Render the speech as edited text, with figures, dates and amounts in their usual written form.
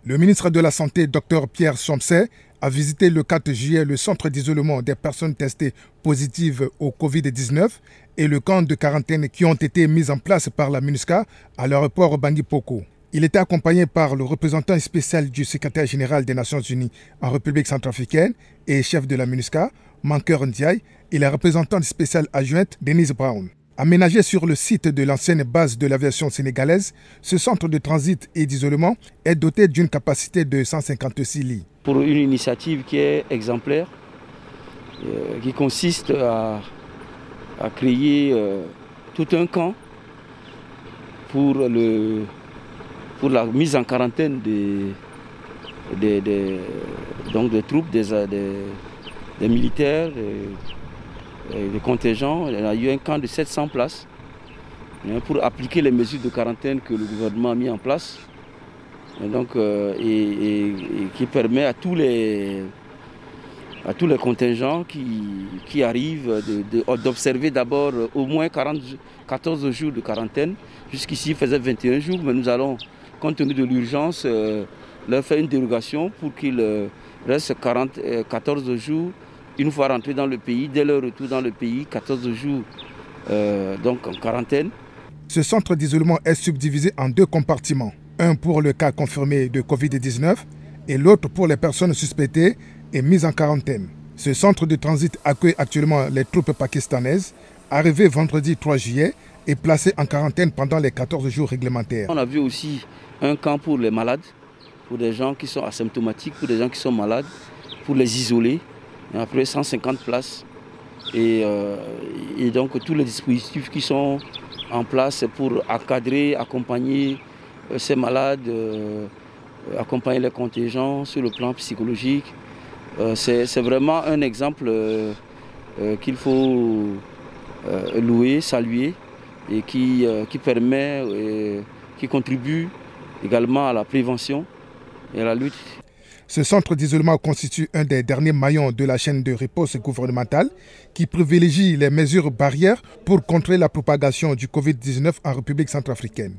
Le ministre de la Santé, Dr Pierre Somset, a visité le 4 juillet le centre d'isolement des personnes testées positives au Covid-19 et le camp de quarantaine qui ont été mis en place par la MINUSCA à l'aéroport Bangui Poko. Il était accompagné par le représentant spécial du secrétaire général des Nations Unies en République centrafricaine et chef de la MINUSCA, Mankeur Ndiaye, et la représentante spéciale adjointe Denise Brown. Aménagé sur le site de l'ancienne base de l'aviation sénégalaise, ce centre de transit et d'isolement est doté d'une capacité de 156 lits. Pour une initiative qui est exemplaire, qui consiste à créer tout un camp pour la mise en quarantaine des troupes, des militaires, des contingents. Il y a eu un camp de 700 places pour appliquer les mesures de quarantaine que le gouvernement a mis en place. Et qui permet à tous les contingents qui arrivent d'observer d'abord au moins 14 jours de quarantaine. Jusqu'ici, il faisait 21 jours, mais nous allons, compte tenu de l'urgence, leur faire une dérogation pour qu'ils restent 14 jours une fois rentrés dans le pays. Dès leur retour dans le pays, 14 jours donc en quarantaine. Ce centre d'isolement est subdivisé en 2 compartiments. Un pour le cas confirmé de Covid-19 et l'autre pour les personnes suspectées et mises en quarantaine. Ce centre de transit accueille actuellement les troupes pakistanaises, arrivées vendredi 3 juillet et placées en quarantaine pendant les 14 jours réglementaires. On a vu aussi un camp pour les malades, pour des gens qui sont asymptomatiques, pour des gens qui sont malades, pour les isoler. Il y a à peu près 150 places. Et donc tous les dispositifs qui sont en place pour encadrer, accompagner ces malades, accompagner les contingents sur le plan psychologique. C'est vraiment un exemple qu'il faut louer, saluer et qui permet, qui contribue également à la prévention et à la lutte. Ce centre d'isolement constitue un des derniers maillons de la chaîne de riposte gouvernementale qui privilégie les mesures barrières pour contrer la propagation du Covid-19 en République centrafricaine.